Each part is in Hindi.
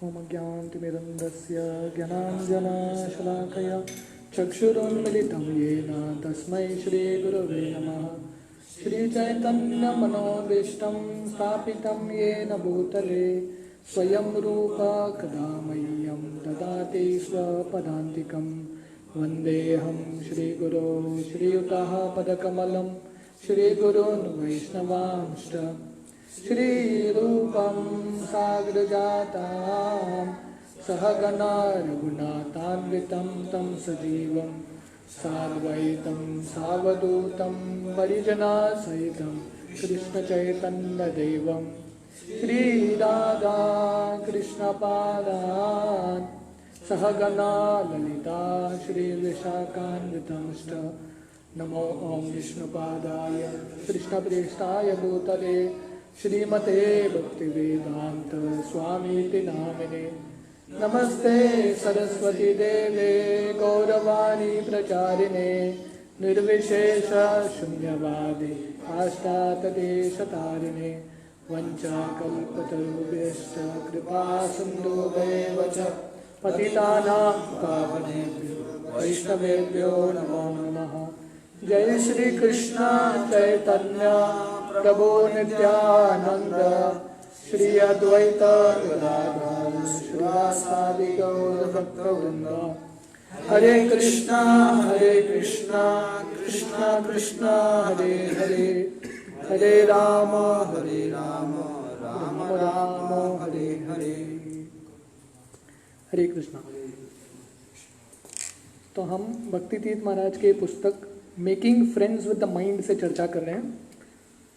ओम ज्ञानतिमिरन्दस्य ज्ञानाञ्जनशलाकया चक्षुरुन्मिलितं येन तस्मै श्रीगुरवे नमः। श्रीचैतन्यमनोभीष्टं स्थापितं येन भूतले स्वयं रूप कदा मह्यं ददाति स्वपदान्तिकं। वन्देऽहं श्रीगुरो श्रीयुतः पदकमलं श्रीगुरून् वैष्णवांश्च श्रीरूपं साग्रजातां सहगणा रघुनाथान्वितं तं सजीवं साद्वैतं सावधूतं परिजनसहितं कृष्णचैतन्यदेवं श्रीराधा कृष्णपादान् सहगणा ललिता श्रीविशाखान्वितंश्च। नमो ओं विष्णुपादाय कृष्णप्रेष्ठाय भूतले श्रीमते भक्तिवेदांत स्वामीति नामिने। नमस्ते सरस्वती देवे गौरवाणी प्रचारिणे निर्विशेष शून्यवादी पाश्चात्यदेशतारिणे। वञ्चाकल्पतरुभ्यश्च कृपा सिन्धुभ्येव च पतितानां पावनेभ्यो वैष्णवेभ्यो नमो नमः। जय श्री कृष्ण चैतन्य प्रभु नित्यानंद श्री अद्वैत गदाधर श्रीवासादि गौर भक्तवृंद। हरे कृष्णा कृष्णा कृष्णा हरे हरे, हरे राम राम राम हरे हरे। हरे कृष्णा। तो हम भक्तितीर्थ महाराज के पुस्तक making friends with the mind से चर्चा कर रहे हैं।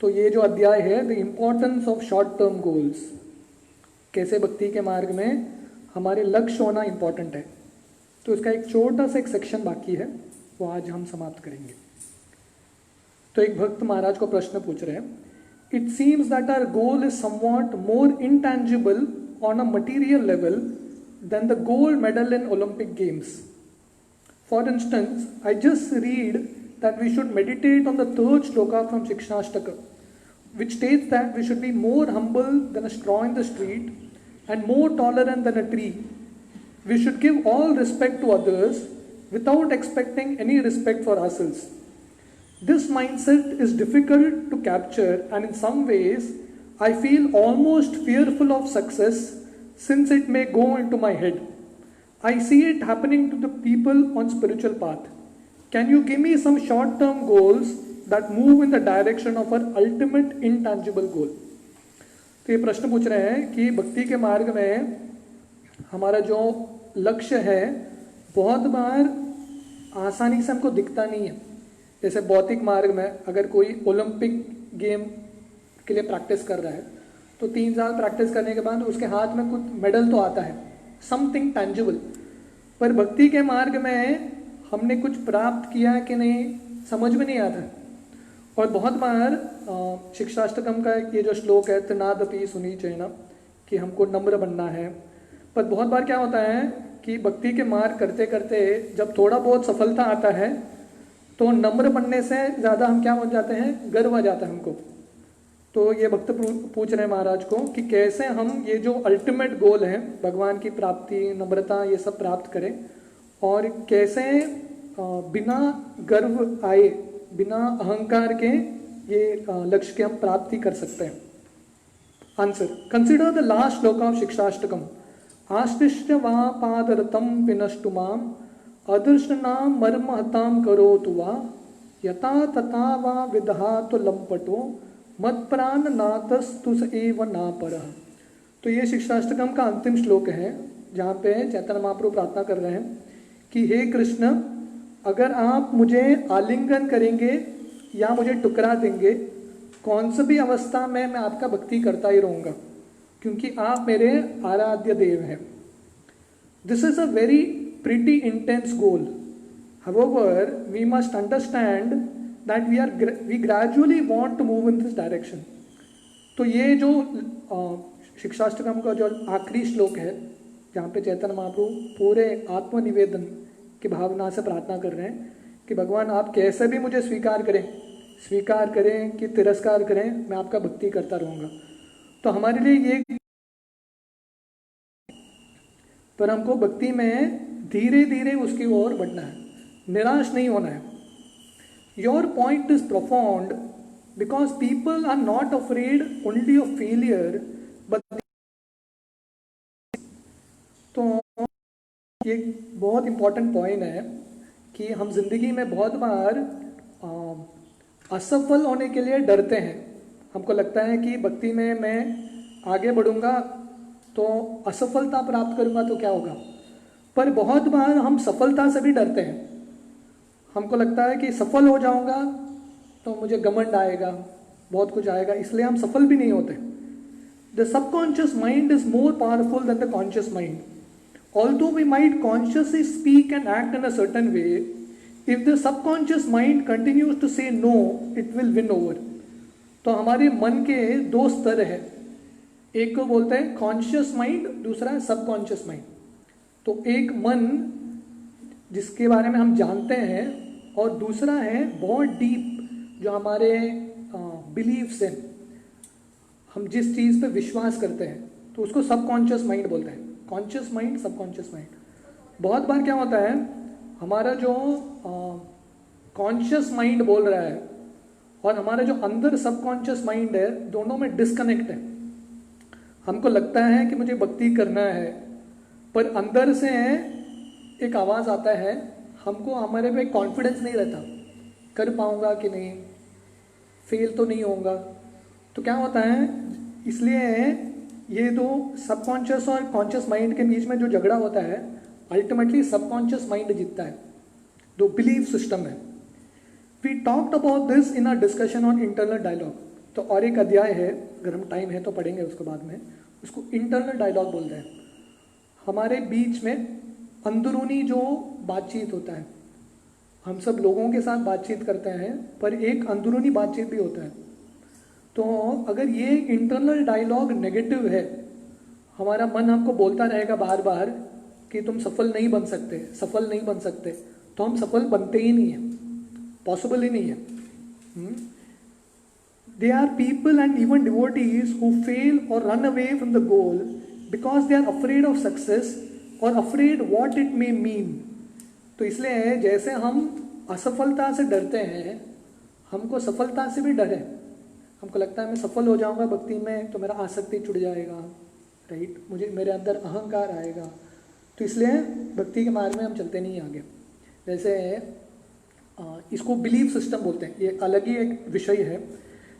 तो ये जो अध्याय है the importance of short term goals, कैसे भक्ति के मार्ग में हमारे लक्ष्य होना इम्पोर्टेंट है। तो इसका एक छोटा सा एक सेक्शन बाकी है, वो आज हम समाप्त करेंगे। तो एक भक्त महाराज को प्रश्न पूछ रहे हैं, it seems that our goal is somewhat more intangible on a material level than the gold medal in Olympic games. For instance, I just read that we should meditate on the third shloka from Shikshashtaka, which states that we should be more humble than a straw in the street and more tolerant than a tree. We should give all respect to others without expecting any respect for ourselves. This mindset is difficult to capture, and in some ways, I feel almost fearful of success since it may go into my head. I see it happening to the people on spiritual path. Can you give me some short-term goals that move in the direction of our ultimate intangible goal? तो ये प्रश्न पूछ रहे हैं कि भक्ति के मार्ग में हमारा जो लक्ष्य है बहुत बार आसानी से हमको दिखता नहीं है। जैसे भौतिक मार्ग में अगर कोई ओलंपिक गेम के लिए प्रैक्टिस कर रहा है तो 3 साल प्रैक्टिस करने के बाद उसके हाथ में कुछ मेडल तो आता है, समथिंग टैंजिबल। पर भक्ति के मार्ग में हमने कुछ प्राप्त किया कि नहीं समझ में नहीं आता। और बहुत बार शिक्षाष्टकम का ये जो श्लोक है त्रिनादपि सुनीचैन, कि हमको नम्र बनना है। पर बहुत बार क्या होता है कि भक्ति के मार्ग करते करते जब थोड़ा बहुत सफलता आता है तो नम्र बनने से ज़्यादा हम क्या बन जाते हैं, गर्व आ जाता है हमको। तो ये भक्त पूछ रहे हैं महाराज को कि कैसे हम ये जो अल्टीमेट गोल है भगवान की प्राप्ति, नम्रता, ये सब प्राप्त करें और कैसे बिना गर्व आए, बिना अहंकार के ये लक्ष्य के हम प्राप्ति कर सकते हैं। आंसर, कंसिडर द लास्ट श्लोक ऑफ शिक्षाष्टकम। आश्लिष्य वा पादरतम विनष्टु माम अदर्शनाम मर्महताम करोतु वा यथा तथा वा विदहातु लंपटो मत प्राण नातस्तुस एव ना परः। तो ये शिक्षाष्टकम का अंतिम श्लोक है जहाँ पे चैतन्य महाप्रभु प्रार्थना कर रहे हैं कि हे कृष्ण, अगर आप मुझे आलिंगन करेंगे या मुझे टुकरा देंगे, कौन सी भी अवस्था में मैं आपका भक्ति करता ही रहूँगा, क्योंकि आप मेरे आराध्य देव हैं। This is a very pretty intense goal. However we must understand that we gradually want to move in this direction. तो ये जो शिक्षाष्टकम का जो आखिरी श्लोक है जहाँ पे चैतन्य महाप्रभु पूरे आत्मनिवेदन की भावना से प्रार्थना कर रहे हैं कि भगवान आप कैसे भी मुझे स्वीकार करें कि तिरस्कार करें, मैं आपका भक्ति करता रहूँगा। तो हमारे लिए ये पर हमको भक्ति में धीरे धीरे उसकी ओर बढ़ना है, निराश नहीं होना है। Your point is profound because people are not afraid only of failure but. तो ये बहुत इंपॉर्टेंट पॉइंट है कि हम जिंदगी में बहुत बार असफल होने के लिए डरते हैं। हमको लगता है कि भक्ति में मैं आगे बढ़ूंगा तो असफलता प्राप्त करूंगा तो क्या होगा। पर बहुत बार हम सफलता से भी डरते हैं। हमको लगता है कि सफल हो जाऊंगा तो मुझे घमंड आएगा, बहुत कुछ आएगा, इसलिए हम सफल भी नहीं होते। The subconscious mind is more powerful than the conscious mind. Although we might consciously speak and act in a certain way, if the subconscious mind continues to say no, it will win over. तो हमारे मन के दो स्तर है, एक को बोलते हैं कॉन्शियस माइंड, दूसरा है सबकॉन्शियस माइंड। तो एक मन जिसके बारे में हम जानते हैं और दूसरा है बहुत डीप जो हमारे बिलीव्स हैं, हम जिस चीज़ पे विश्वास करते हैं तो उसको सबकॉन्शियस माइंड बोलते हैं। Conscious mind, subconscious mind. बहुत बार क्या होता है, हमारा जो कॉन्शियस माइंड बोल रहा है और हमारा जो अंदर सबकॉन्शियस माइंड है, दोनों में डिस्कनेक्ट है। हमको लगता है कि मुझे भक्ति करना है, पर अंदर से एक आवाज़ आता है, हमको हमारे पे कॉन्फिडेंस नहीं रहता, कर पाऊंगा कि नहीं, फेल तो नहीं होगा। तो क्या होता है, इसलिए ये दो सबकॉन्शियस और कॉन्शियस माइंड के बीच में जो झगड़ा होता है, अल्टीमेटली सबकॉन्शियस माइंड जीतता है, जो बिलीफ सिस्टम है। We talked about this in our discussion on internal dialogue. तो और एक अध्याय है, अगर हम टाइम है तो पढ़ेंगे उसके बाद में, उसको इंटरनल डायलॉग बोलते हैं। हमारे बीच में अंदरूनी जो बातचीत होता है, हम सब लोगों के साथ बातचीत करते हैं, पर एक अंदरूनी बातचीत भी होता है। तो अगर ये इंटरनल डायलॉग नेगेटिव है, हमारा मन हमको बोलता रहेगा बार बार कि तुम सफल नहीं बन सकते, सफल नहीं बन सकते, तो हम सफल बनते ही नहीं है, पॉसिबल ही नहीं है। They are people and even devotees who fail or run away from the goal because they are afraid of success or afraid what it may mean. तो इसलिए जैसे हम असफलता से डरते हैं, हमको सफलता से भी डर है। हमको लगता है मैं सफल हो जाऊंगा भक्ति में तो मेरा आसक्ति छूट जाएगा, राइट, मुझे मेरे अंदर अहंकार आएगा, तो इसलिए भक्ति के मार्ग में हम चलते नहीं आगे। जैसे इसको बिलीफ सिस्टम बोलते हैं, ये अलग ही एक विषय है।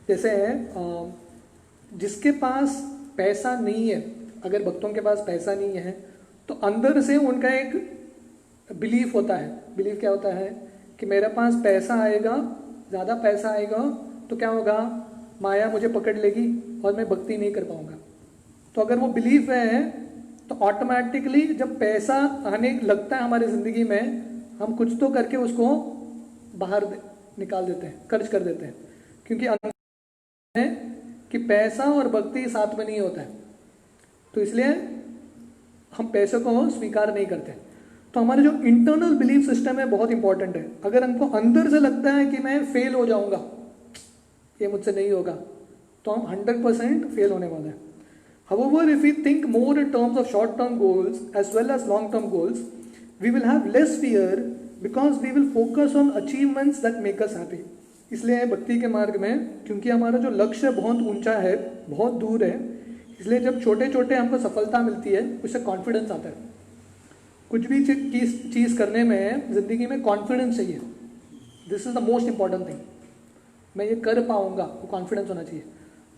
जैसे जिसके पास पैसा नहीं है, अगर भक्तों के पास पैसा नहीं है तो अंदर से उनका एक बिलीफ होता है। बिलीफ क्या होता है कि मेरे पास पैसा आएगा, ज़्यादा पैसा आएगा तो क्या होगा, माया मुझे पकड़ लेगी और मैं भक्ति नहीं कर पाऊंगा। तो अगर वो बिलीफ है तो ऑटोमेटिकली जब पैसा आने लगता है हमारी ज़िंदगी में, हम कुछ तो करके उसको बाहर निकाल देते हैं, खर्च कर देते हैं, क्योंकि अंदर है कि पैसा और भक्ति साथ में नहीं होता है। तो इसलिए हम पैसे को स्वीकार नहीं करते। तो हमारा जो इंटरनल बिलीफ सिस्टम है बहुत इंपॉर्टेंट है। अगर हमको अंदर से लगता है कि मैं फेल हो जाऊंगा, ये मुझसे नहीं होगा, तो हम 100% फेल होने वाले हैं। However, if we think more in terms of short-term goals as well as long-term goals, we will have less fear because we will focus on achievements that make us happy. इसलिए भक्ति के मार्ग में, क्योंकि हमारा जो लक्ष्य बहुत ऊंचा है, बहुत दूर है, इसलिए जब छोटे छोटे हमको सफलता मिलती है उससे कॉन्फिडेंस आता है। कुछ भी चीज़ करने में ज़िंदगी में कॉन्फिडेंस चाहिए। This is the most important thing. मैं ये कर पाऊंगा, वो कॉन्फिडेंस होना चाहिए।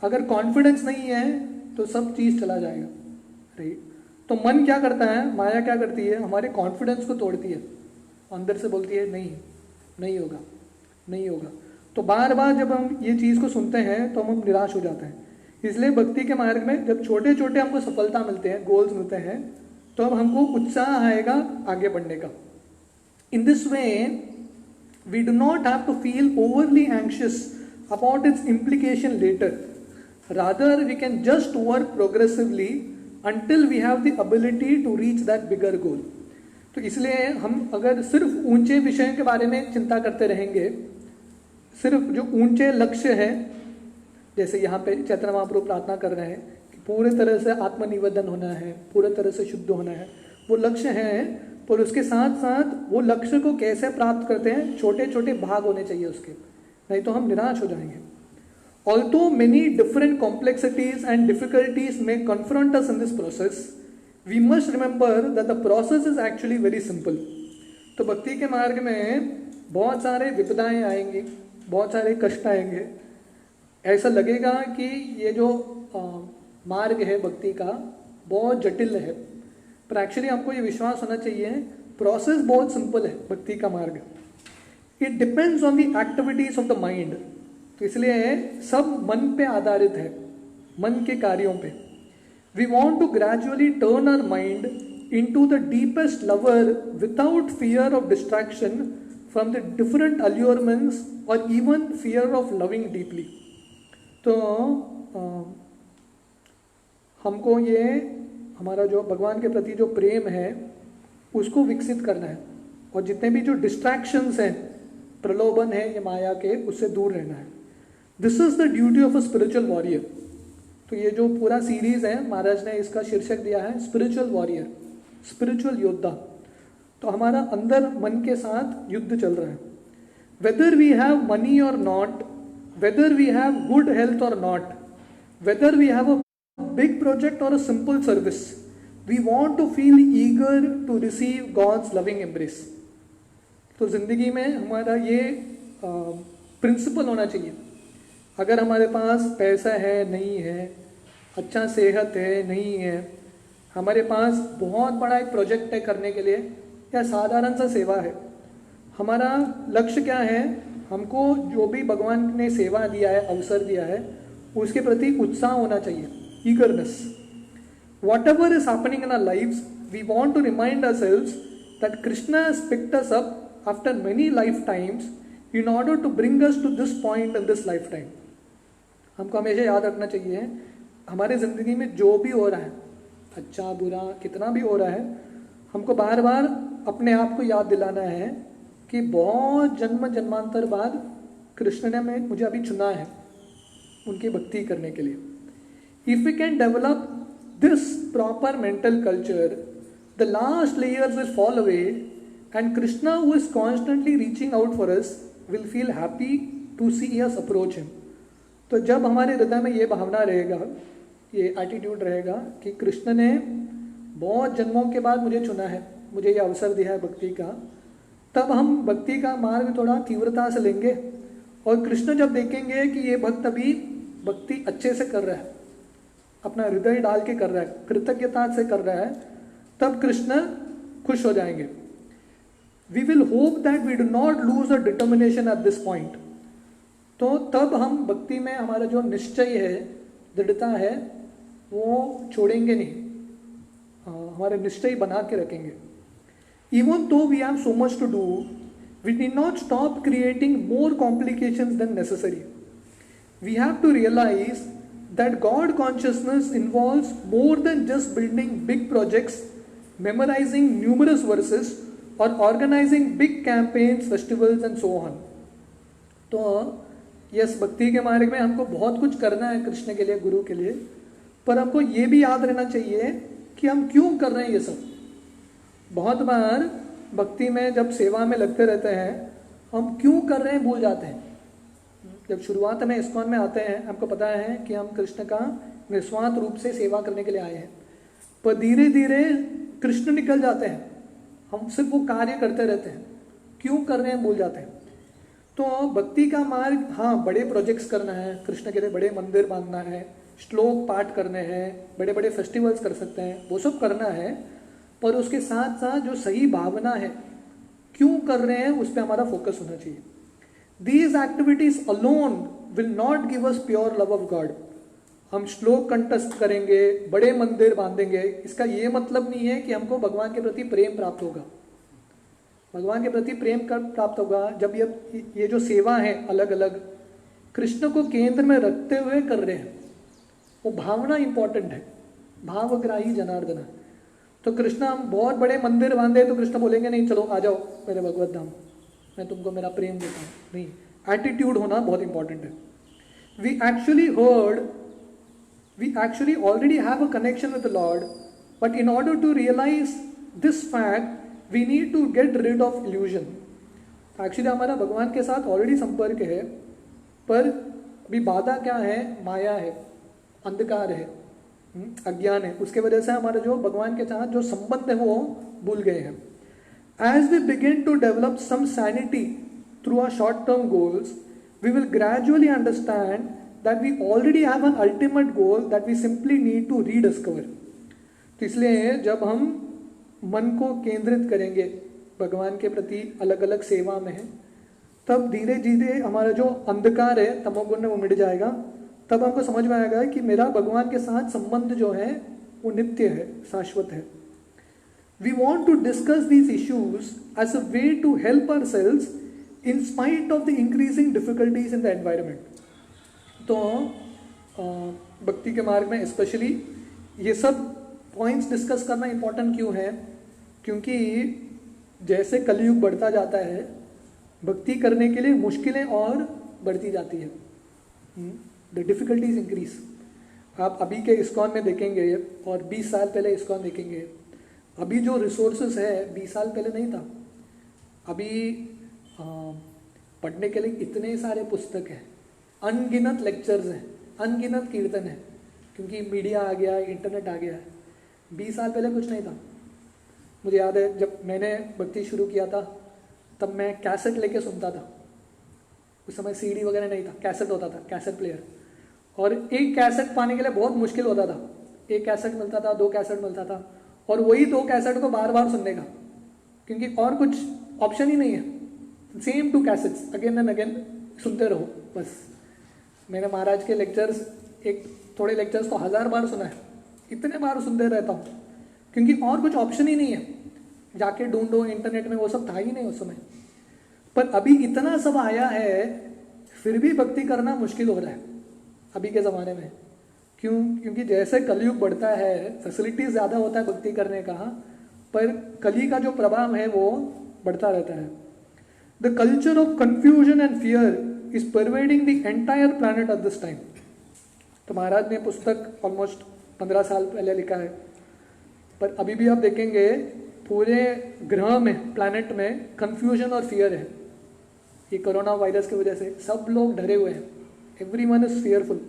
अगर कॉन्फिडेंस नहीं है तो सब चीज़ चला जाएगा, राइट। तो मन क्या करता है, माया क्या करती है, हमारे कॉन्फिडेंस को तोड़ती है, अंदर से बोलती है नहीं, नहीं होगा, नहीं होगा। तो बार बार जब हम ये चीज़ को सुनते हैं तो हम निराश हो जाते हैं। इसलिए भक्ति के मार्ग में जब छोटे छोटे हमको सफलता मिलते हैं, गोल्स मिलते हैं, तो अब हमको उत्साह आएगा आगे बढ़ने का। In this way we do not have to feel overly anxious about its implication later. Rather, we can just work progressively until we have the ability to reach that bigger goal. तो इसलिए हम अगर सिर्फ ऊंचे विषयों के बारे में चिंता करते रहेंगे, सिर्फ जो ऊंचे लक्ष्य है, जैसे यहाँ पे चैतन्य महाप्रभु प्रार्थना कर रहे हैं कि पूरे तरह से आत्मनिवेदन होना है, पूरे तरह से शुद्ध होना है, वो लक्ष्य है, पर उसके साथ साथ वो लक्ष्य को कैसे प्राप्त करते हैं, छोटे छोटे भाग होने चाहिए उसके, नहीं तो हम निराश हो जाएंगे. Although many different complexities and difficulties may confront us in this process, we must remember that the process is actually very simple. तो भक्ति के मार्ग में बहुत सारे विपदाएं आएंगी, बहुत सारे कष्ट आएंगे. ऐसा लगेगा कि ये जो मार्ग है भक्ति का बहुत जटिल है, पर एक्चुअली हमको ये विश्वास होना चाहिए प्रोसेस बहुत सिंपल है भक्ति का मार्ग. It depends on the activities of the mind. तो इसलिए सब मन पे आधारित है, मन के कार्यों पे. We want to gradually turn our mind into the deepest lover without fear of distraction from the different allurements or even fear of loving deeply. तो हमको ये हमारा जो भगवान के प्रति जो प्रेम है उसको विकसित करना है, और जितने भी जो डिस्ट्रैक्शंस हैं, प्रलोभन है ये माया के, उससे दूर रहना है. This is the duty of a spiritual warrior. तो ये जो पूरा सीरीज है महाराज ने इसका शीर्षक दिया है स्पिरिचुअल वॉरियर, स्पिरिचुअल योद्धा. तो हमारा अंदर मन के साथ युद्ध चल रहा है. Whether we have money or not, whether we have good health or not, whether we have a big project or a simple service, we want to feel eager to receive God's loving embrace. तो जिंदगी में हमारा ये प्रिंसिपल होना चाहिए. अगर हमारे पास पैसा है नहीं है, अच्छा सेहत है नहीं है, हमारे पास बहुत बड़ा एक प्रोजेक्ट है करने के लिए, या साधारण सा सेवा है, हमारा लक्ष्य क्या है, हमको जो भी भगवान ने सेवा दिया है, अवसर दिया है, उसके प्रति उत्साह होना चाहिए, eagerness. Whatever is happening in our lives, we want to remind ourselves that Krishna has picked us up after many lifetimes in order to bring us to this point in this lifetime. हमको हमेशा याद रखना चाहिए हमारे ज़िंदगी में जो भी हो रहा है, अच्छा बुरा कितना भी हो रहा है, हमको बार बार अपने आप को याद दिलाना है कि बहुत जन्म जन्मांतर बाद कृष्ण ने मुझे अभी चुना है उनकी भक्ति करने के लिए. If we can develop this proper mental culture, the last layers will fall away, and Krishna, who is constantly reaching out for us, will feel happy to see us approach him. तो जब हमारे हृदय में ये भावना रहेगा, ये एटीट्यूड रहेगा कि कृष्ण ने बहुत जन्मों के बाद मुझे चुना है, मुझे ये अवसर दिया है भक्ति का, तब हम भक्ति का मार्ग थोड़ा तीव्रता से लेंगे. और कृष्ण जब देखेंगे कि ये भक्त अभी भक्ति अच्छे से कर रहा है, अपना हृदय डाल के कर रहा है, कृतज्ञता से कर रहा है, तब कृष्ण खुश हो जाएंगे. We will hope that we do not lose a determination at this point. तो तब हम भक्ति में हमारा जो निश्चय है, दृढ़ता है, वो छोड़ेंगे नहीं, हमारे निश्चय बना के रखेंगे. Even though we have so much to do, we did not stop creating more complications than necessary. We have to realise that God consciousness involves more than just building big projects, memorizing numerous verses, or organizing big campaigns, festivals and so on. तो यस, भक्ति के मार्ग में हमको बहुत कुछ करना है कृष्ण के लिए, गुरु के लिए, पर हमको ये भी याद रहना चाहिए कि हम क्यों कर रहे हैं ये सब. बहुत बार भक्ति में जब सेवा में लगते रहते हैं, हम क्यों कर रहे हैं भूल जाते हैं. जब शुरुआत में इस्कॉन में आते हैं, हमको पता है कि हम कृष्ण का निस्वार्थ रूप से सेवा करने के लिए आए हैं, पर धीरे धीरे कृष्ण निकल जाते हैं, हम सिर्फ वो कार्य करते रहते हैं, क्यों कर रहे हैं भूल जाते हैं. तो भक्ति का मार्ग, हाँ, बड़े प्रोजेक्ट्स करना है, कृष्ण के लिए बड़े मंदिर बांधना है, श्लोक पाठ करने हैं, बड़े बड़े फेस्टिवल्स कर सकते हैं, वो सब करना है, पर उसके साथ साथ जो सही भावना है, क्यों कर रहे हैं, उस पर हमारा फोकस होना चाहिए. These activities alone will not give us pure love of God. हम श्लोक कंठस्थ करेंगे, बड़े मंदिर बांधेंगे, इसका ये मतलब नहीं है कि हमको भगवान के प्रति प्रेम प्राप्त होगा. भगवान के प्रति प्रेम कब प्राप्त होगा? जब ये जो सेवा है अलग अलग कृष्ण को केंद्र में रखते हुए कर रहे हैं, वो भावना इंपॉर्टेंट है, भावग्राही जनार्दन. तो कृष्ण, हम बहुत बड़े मंदिर बांधे तो कृष्ण बोलेंगे नहीं चलो आ जाओ मेरे भगवत धाम, मैं तुमको मेरा प्रेम देता हूँ. नहीं, एटीट्यूड होना बहुत इंपॉर्टेंट है. We actually already have a connection with the lord, but in order to realise this fact we need to get rid of illusion. Actually हमारा भगवान के साथ ऑलरेडी संपर्क है, पर अभी बाधा क्या है? माया है, अंधकार है, अज्ञान है। उसके वजह से हमारा जो भगवान के साथ जो संबंध है वो भूल गए हैं। As we begin to develop some sanity through our short term goals, we will gradually understand that we already have an ultimate goal that we simply need to rediscover. तो इसलिए जब हम मन को केंद्रित करेंगे भगवान के प्रति, अलग अलग सेवा में है, तब धीरे धीरे हमारा जो अंधकार है तमोगुण वो मिट जाएगा। तब हमको समझ में आएगा कि मेरा भगवान के साथ संबंध जो है वो नित्य है, शाश्वत है। We want to discuss these issues as a way to help ourselves in spite of the increasing difficulties in the environment. तो भक्ति के मार्ग में स्पेशली ये सब पॉइंट्स डिस्कस करना इम्पोर्टेंट क्यों है? क्योंकि जैसे कलयुग बढ़ता जाता है, भक्ति करने के लिए मुश्किलें और बढ़ती जाती है, द डिफिकल्टीज इंक्रीज। आप अभी के इस्कॉन में देखेंगे और 20 साल पहले इस्कॉन देखेंगे, अभी जो रिसोर्सेज है 20 साल पहले नहीं था। अभी पढ़ने के लिए इतने सारे पुस्तक हैं, अनगिनत लेक्चर्स हैं, अनगिनत कीर्तन है, क्योंकि मीडिया आ गया है, इंटरनेट आ गया है। 20 साल पहले कुछ नहीं था। मुझे याद है जब मैंने भक्ति शुरू किया था तब मैं कैसेट लेके सुनता था। उस समय सीडी वगैरह नहीं था, कैसेट होता था, कैसेट प्लेयर। और एक कैसेट पाने के लिए बहुत मुश्किल होता था। एक कैसेट मिलता था, 2 कैसेट मिलता था, और वही 2 कैसेट को बार बार सुनने का, क्योंकि और कुछ ऑप्शन ही नहीं है। Same 2 cassettes again and again सुनते रहो बस। मैंने महाराज के लेक्चर्स, एक थोड़े लेक्चर्स को 1000 बार सुना है, इतने बार सुनते रहता हूँ, क्योंकि और कुछ ऑप्शन ही नहीं है। जाके ढूंढो इंटरनेट में, वो सब था ही नहीं उस समय। पर अभी इतना सब आया है, फिर भी भक्ति करना मुश्किल हो रहा है अभी के ज़माने में। क्यों? क्योंकि जैसे कलयुग बढ़ता है, फैसिलिटीज ज़्यादा होता है भक्ति करने का, पर कली का जो प्रभाव है वो बढ़ता रहता है। The culture of confusion and fear is pervading the entire planet at this time. तो महाराज ने पुस्तक ऑलमोस्ट 15 साल पहले लिखा है, पर अभी भी आप देखेंगे पूरे ग्रह में, प्लैनेट में कंफ्यूजन और फियर है। ये कोरोना वायरस की वजह से सब लोग डरे हुए हैं, एवरीवन इज फियरफुल,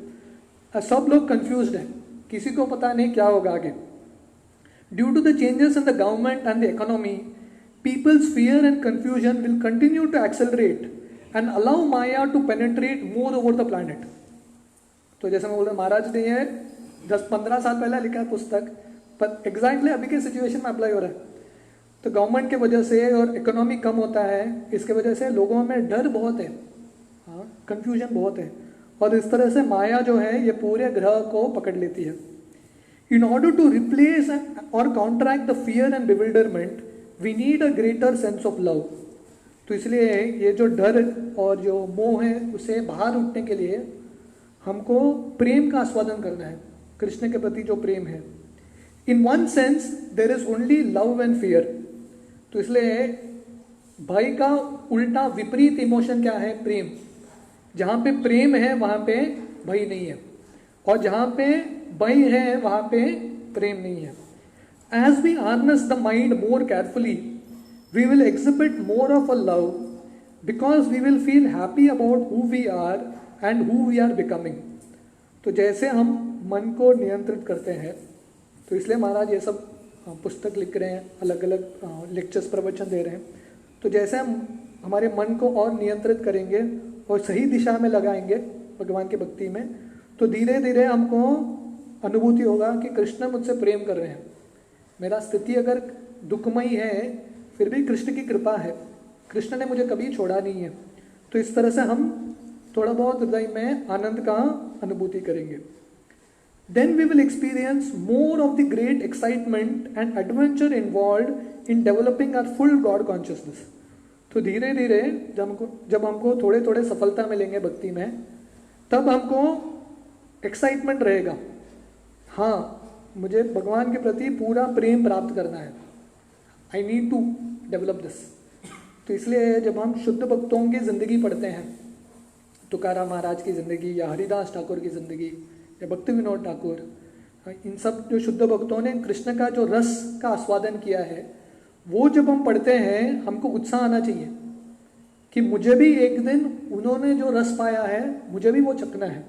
सब लोग कंफ्यूज्ड हैं, किसी को पता नहीं क्या होगा आगे। Due to the changes in the government and the economy, people's fear and confusion will continue to accelerate and allow maya to penetrate more over the planet. तो जैसे मैं बोल रहा, महाराज ने ये 10-15 साल पहले लिखा है पुस्तक, पर एग्जैक्टली अभी के सिचुएशन में अप्लाई हो रहा है। तो गवर्नमेंट के वजह से और इकोनॉमी कम होता है, इसके वजह से लोगों में डर बहुत है, हाँ, कंफ्यूजन बहुत है, और इस तरह से माया जो है ये पूरे ग्रह को पकड़ लेती है। In order to replace or counteract the fear and bewilderment, we need a greater sense of love. तो इसलिए ये जो डर और जो मोह है उससे बाहर उठने के लिए हमको प्रेम का आस्वादन करना है, कृष्ण के प्रति जो प्रेम है। In one sense there is only love and fear. तो इसलिए भय का उल्टा विपरीत इमोशन क्या है? प्रेम। जहाँ पे प्रेम है वहाँ पे भय नहीं है, और जहाँ पे भय है वहाँ पे प्रेम नहीं है। As we harness the mind more carefully, we will exhibit more of a love, because we will feel happy about who we are and who we are becoming. तो जैसे हम मन को नियंत्रित करते हैं, तो इसलिए महाराज ये सब पुस्तक लिख रहे हैं, अलग अलग लेक्चर्स, प्रवचन दे रहे हैं। तो जैसे हम हमारे मन को और नियंत्रित करेंगे और सही दिशा में लगाएंगे भगवान की भक्ति में, तो धीरे धीरे हमको अनुभूति होगा कि कृष्ण मुझसे प्रेम कर रहे हैं। मेरा स्थिति अगर दुखमयी है, फिर भी कृष्ण की कृपा है, कृष्ण ने मुझे कभी छोड़ा नहीं है। तो इस तरह से हम थोड़ा बहुत हृदय में आनंद का अनुभूति करेंगे। Then we will experience more of the great excitement and adventure involved in developing our full God consciousness. तो धीरे धीरे जब हमको थोड़े थोड़े सफलता मिलेंगे भक्ति में, तब हमको एक्साइटमेंट रहेगा, हाँ मुझे भगवान के प्रति पूरा प्रेम प्राप्त करना है, I need to develop this. तो इसलिए जब हम शुद्ध भक्तों की ज़िंदगी पढ़ते हैं, तुकाराम महाराज की ज़िंदगी या हरिदास ठाकुर की ज़िंदगी या भक्ति विनोद ठाकुर, इन सब जो शुद्ध भक्तों ने कृष्ण का जो रस का आस्वादन किया है, वो जब हम पढ़ते हैं हमको उत्साह आना चाहिए कि मुझे भी एक दिन उन्होंने जो रस पाया है मुझे भी वो चखना है,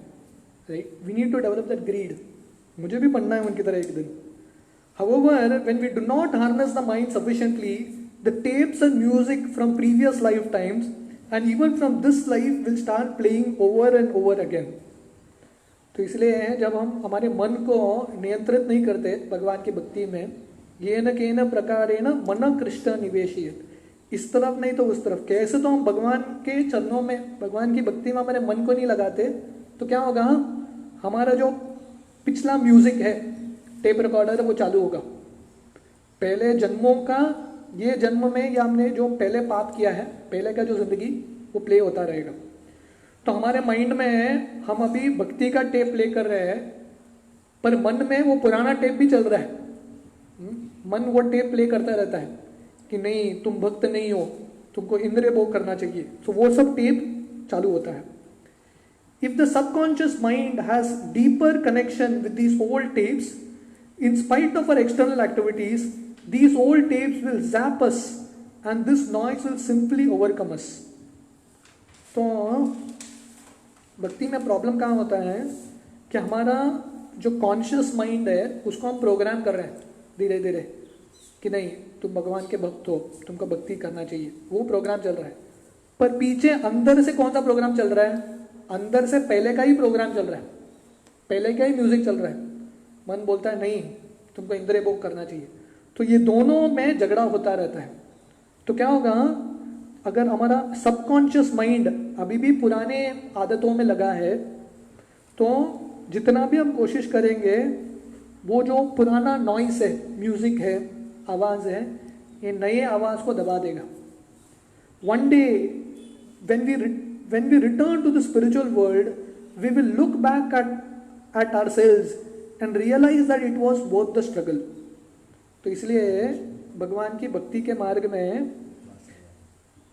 right? We need to develop that greed, मुझे भी पढ़ना है उनकी तरह एक दिन. However, when we do not harness the mind sufficiently, the tapes and music from previous lifetimes and even from this life will start playing over and over again. तो इसलिए जब हम हमारे मन को नियंत्रित नहीं करते भगवान की भक्ति में, ये न के न प्रकारेण मन कृष्ण निवेशित, इस तरफ नहीं तो उस तरफ, कैसे तो हम भगवान के चरणों में, भगवान की भक्ति में हमारे मन को नहीं लगाते, तो क्या होगा, हमारा जो पिछला म्यूजिक है, टेप रिकॉर्डर, वो चालू होगा. पहले जन्मों का, ये जन्म में या हमने जो पहले पाप किया है, पहले का जो जिंदगी, वो प्ले होता रहेगा. तो हमारे माइंड में हम अभी भक्ति का टेप प्ले कर रहे हैं, पर मन में वो पुराना टेप भी चल रहा है. मन वो टेप प्ले करता रहता है कि नहीं तुम भक्त नहीं हो, तुमको इंद्रिय भोग करना चाहिए. तो वो सब टेप चालू होता है. If the subconscious mind has deeper connection with these old tapes, in spite of our external activities, these old tapes will zap us and this noise will simply overcome us. तो भक्ति में प्रॉब्लम कहाँ होता है कि हमारा जो कॉन्शियस माइंड है उसको हम प्रोग्राम कर रहे हैं धीरे धीरे कि नहीं तुम भगवान के भक्त हो, तुमको भक्ति करना चाहिए, वो प्रोग्राम चल रहा है. पर पीछे अंदर से कौन सा प्रोग्राम चल रहा है? अंदर से पहले का ही प्रोग्राम चल रहा है, पहले का ही म्यूजिक चल रहा है. मन बोलता है नहीं तुमको इंद्रिय भोग करना चाहिए. तो ये दोनों में झगड़ा होता रहता है. तो क्या होगा, अगर हमारा सबकॉन्शियस माइंड अभी भी पुराने आदतों में लगा है, तो जितना भी हम कोशिश करेंगे वो जो पुराना नॉइस है, म्यूजिक है, आवाज़ है, ये नए आवाज़ को दबा देगा. One day when we return to the spiritual world, we will look back at ourselves and realize that it was worth the struggle. तो इसलिए भगवान की भक्ति के मार्ग में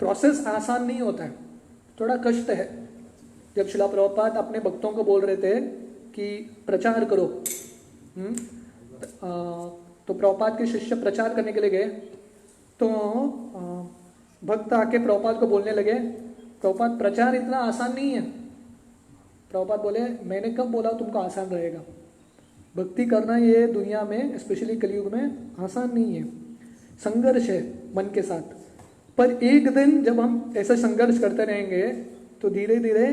प्रोसेस आसान नहीं होता है, थोड़ा कष्ट है. जब शिला प्रभुपाद अपने भक्तों को बोल रहे थे कि प्रचार करो, तो प्रभुपाद के शिष्य प्रचार करने के लिए गए, तो भक्त आके प्रभुपाद को बोलने लगे, प्रभुपाद प्रचार इतना आसान नहीं है. प्रभुपाद बोले मैंने कब बोला तुमको आसान रहेगा, भक्ति करना ये दुनिया में स्पेशली कलयुग में आसान नहीं है, संघर्ष है मन के साथ. पर एक दिन जब हम ऐसा संघर्ष करते रहेंगे तो धीरे धीरे,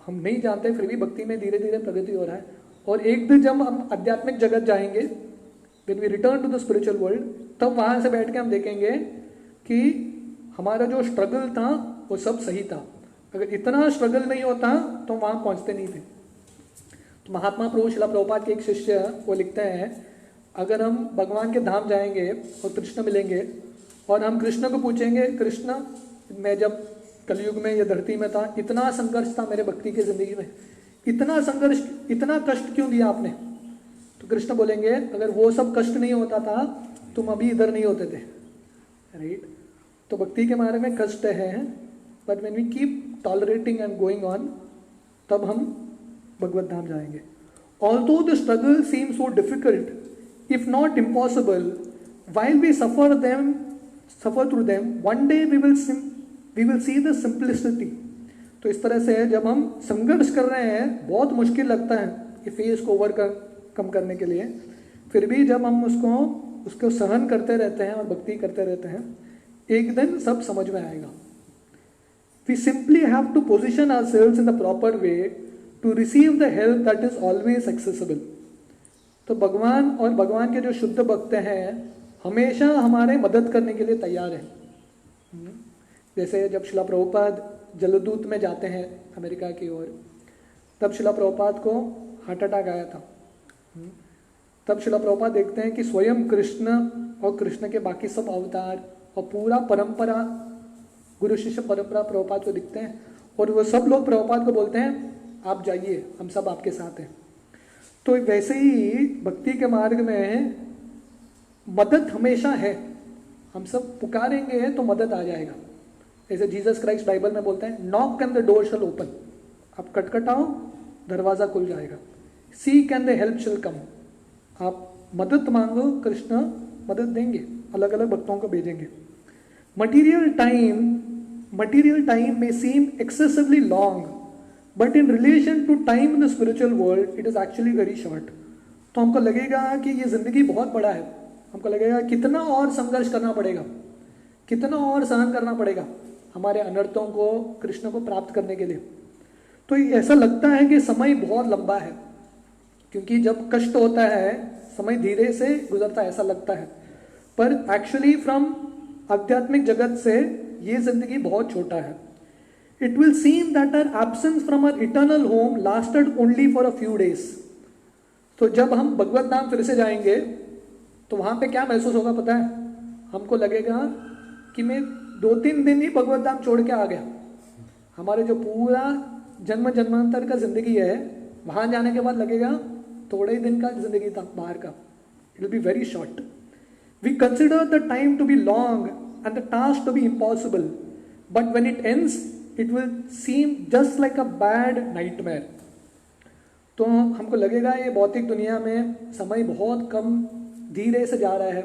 हम नहीं जानते फिर भी भक्ति में धीरे धीरे प्रगति हो रहा है. और एक दिन जब हम आध्यात्मिक जगत जाएंगे, when we return to the spiritual world, तब वहां से बैठ के हम देखेंगे कि हमारा जो स्ट्रगल था वो सब सही था. अगर इतना स्ट्रगल नहीं होता तो वहां पहुंचते नहीं थे. तो महात्मा प्रभु शिला प्रभुपाद के एक शिष्य वो लिखते हैं, अगर हम भगवान के धाम जाएंगे और कृष्ण मिलेंगे और हम कृष्ण को पूछेंगे, कृष्ण मैं जब कलयुग में या धरती में था, इतना संघर्ष था मेरे भक्ति की जिंदगी में, इतना संघर्ष, इतना कष्ट क्यों दिया आपने? तो कृष्ण बोलेंगे अगर वो सब कष्ट नहीं होता था तुम अभी इधर नहीं होते थे, राइट? तो भक्ति के मार्ग में कष्ट है, but when we keep tolerating and going on, तब हम भगवत धाम जाएंगे. Although the struggle seems so difficult, if not impossible, while we suffer through them, one day we will see the simplicity. तो इस तरह से जब हम संघर्ष कर रहे हैं, बहुत मुश्किल लगता है ये फेस को ओवरकम करने के लिए, फिर भी जब हम उसको सहन करते रहते हैं और भक्ति करते रहते हैं, एक दिन सब समझ में आएगा. We simply have to position ourselves in the proper way to receive the help that is always accessible. तो भगवान और भगवान के जो शुद्ध भक्त हैं हमेशा हमारे मदद करने के लिए तैयार हैं. जैसे जब शिला प्रभुपाद जलदूत में जाते हैं अमेरिका की ओर, तब शिला प्रभुपाद को हार्ट अटैक आया था. तब शिला प्रभुपाद देखते हैं कि स्वयं कृष्ण और कृष्ण के बाकी सब अवतार और पूरा परंपरा, गुरु शिष्य परंपरा प्रभुपाद को दिखते हैं, और वो सब लोग प्रभुपाद को बोलते हैं आप जाइए, हम सब आपके साथ हैं. तो वैसे ही भक्ति के मार्ग में मदद हमेशा है, हम सब पुकारेंगे तो मदद आ जाएगा. जैसे जीसस क्राइस्ट बाइबल में बोलते हैं knock and the door shall open, आप खटखटाओ दरवाजा खुल जाएगा. सीक एंड द हेल्प शिल कम, आप मदद मांगो, कृष्ण मदद देंगे, अलग अलग भक्तों को भेजेंगे. Material time may seem excessively long, but in relation to time in the spiritual world, it is actually very short. तो हमको लगेगा कि ये जिंदगी बहुत बड़ा है, हमको लगेगा कितना और संघर्ष करना पड़ेगा, कितना और सहन करना पड़ेगा हमारे अनर्थों को कृष्ण को प्राप्त करने के लिए. तो ऐसा लगता है कि समय बहुत लंबा है, क्योंकि जब कष्ट होता है समय धीरे से गुजरता है ऐसा लगता है, पर एक्चुअली फ्रॉम आध्यात्मिक जगत से ये जिंदगी बहुत छोटा है. It will seem that our absence from our eternal home lasted only for a few days. तो जब हम भगवत धाम फिर से जाएंगे तो वहां पे क्या महसूस होगा पता है? हमको लगेगा कि मैं 2-3 दिन ही भगवत धाम छोड़ के आ गया. हमारे जो पूरा जन्म जन्मांतर का जिंदगी है, वहां जाने के बाद लगेगा थोड़े ही दिन का जिंदगी था बाहर का. It will be very short. We consider the time to be long and the task to be impossible, but when it ends it will seem just like a bad nightmare. तो हमको लगेगा ये भौतिक दुनिया में समय बहुत कम धीरे से जा रहा है,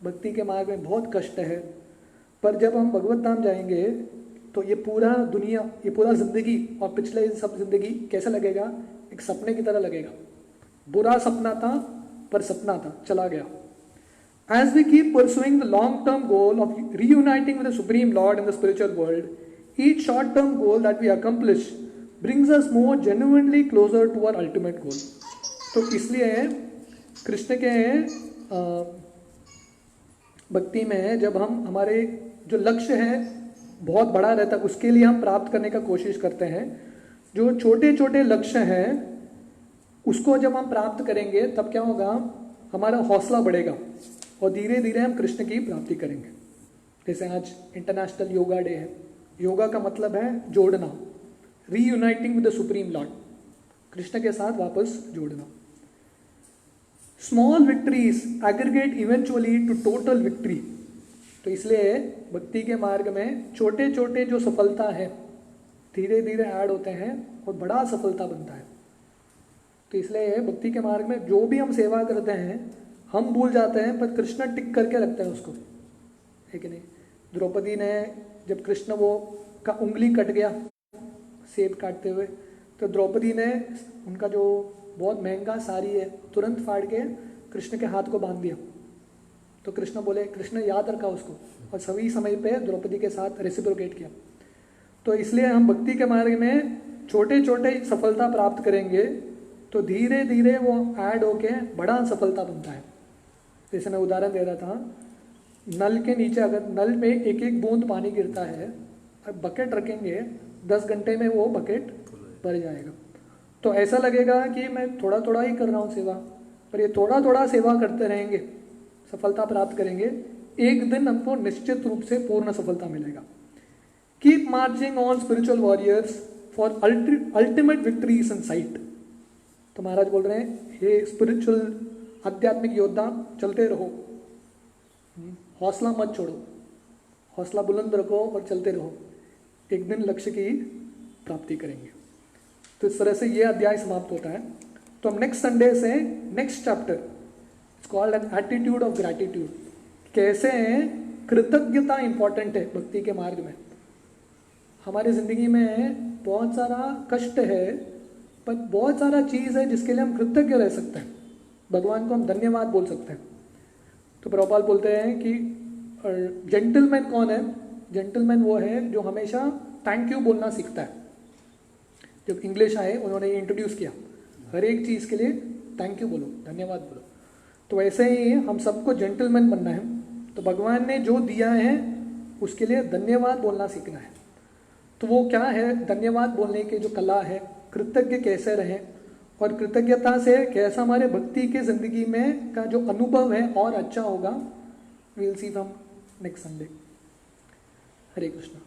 भक्ति के मार्ग में बहुत कष्ट है, पर जब हम भगवत धाम जाएंगे तो ये पूरा दुनिया, ये पूरा जिंदगी और पिछले सब जिंदगी कैसा लगेगा? एक सपने की तरह लगेगा. बुरा सपना था पर सपना था, चला गया. As we keep pursuing the long-term goal of reuniting with the Supreme Lord in the spiritual world, each short-term goal that we accomplish brings us more genuinely closer to our ultimate goal. तो इसलिए कृष्ण के भक्ति में जब हम हमारे जो लक्ष्य है बहुत बड़ा रहता है, उसके लिए हम प्राप्त करने का कोशिश करते हैं. जो छोटे छोटे लक्ष्य हैं उसको जब हम प्राप्त करेंगे तब क्या होगा? हमारा हौसला बढ़ेगा और धीरे धीरे हम कृष्ण की प्राप्ति करेंगे. जैसे आज इंटरनेशनल योगा डे है. योगा का मतलब है जोड़ना, reuniting with the supreme lord, Krishna के साथ वापस जोड़ना. Small victories aggregate eventually to total victory. तो इसलिए भक्ति के मार्ग में छोटे छोटे जो सफलता है धीरे धीरे ऐड होते हैं और बड़ा सफलता बनता है. तो इसलिए भक्ति के मार्ग में जो भी हम सेवा करते हैं हम भूल जाते हैं, पर कृष्ण टिक करके रखते हैं उसको, है कि नहीं? द्रौपदी ने जब कृष्ण वो का उंगली कट गया सेब काटते हुए, तो द्रौपदी ने उनका जो बहुत महंगा साड़ी है तुरंत फाड़ के कृष्ण के हाथ को बांध दिया. तो कृष्ण बोले, कृष्ण याद रखा उसको और सभी समय पे द्रौपदी के साथ रेसिप्रोकेट किया. तो इसलिए हम भक्ति के मार्ग में छोटे छोटे सफलता प्राप्त करेंगे तो धीरे धीरे वो ऐड होके बड़ा सफलता बनता है. जैसे मैं उदाहरण दे रहा था, नल के नीचे अगर नल में एक एक बूंद पानी गिरता है और बकेट रखेंगे 10 घंटे में वो बकेट भर जाएगा. तो ऐसा लगेगा कि मैं थोड़ा थोड़ा ही कर रहा हूँ सेवा, पर ये थोड़ा थोड़ा सेवा करते रहेंगे, सफलता प्राप्त करेंगे, एक दिन हमको निश्चित रूप से पूर्ण सफलता मिलेगा. Keep marching on spiritual warriors for ultimate victories in site. तो महाराज बोल रहे हैं, हे स्पिरिचुअल आध्यात्मिक योद्धा चलते रहो, हौसला मत छोड़ो, हौसला बुलंद रखो और चलते रहो, एक दिन लक्ष्य की प्राप्ति करेंगे. तो इस तरह से ये अध्याय समाप्त होता है. तो हम नेक्स्ट संडे से next chapter, it's called an attitude of gratitude. कैसे कृतज्ञता इंपॉर्टेंट है भक्ति के मार्ग में. हमारी जिंदगी में बहुत सारा कष्ट है, पर बहुत सारा चीज़ है जिसके लिए हम कृतज्ञ रह सकते हैं, भगवान को हम धन्यवाद बोल सकते हैं. तो प्रभुपाद बोलते हैं कि जेंटलमैन कौन है? जेंटलमैन वो है जो हमेशा थैंक यू बोलना सीखता है. जब इंग्लिश आए उन्होंने इंट्रोड्यूस किया, हर एक चीज़ के लिए थैंक यू बोलो, धन्यवाद बोलो. तो वैसे ही हम सबको जेंटलमैन बनना है. तो भगवान ने जो दिया है उसके लिए धन्यवाद बोलना सीखना है. तो वो क्या है धन्यवाद बोलने की जो कला है, कृतज्ञ कैसे रहें और कृतज्ञता से कैसा हमारे भक्ति के जिंदगी में का जो अनुभव है और अच्छा होगा, we will see from next Sunday. Hare Krishna.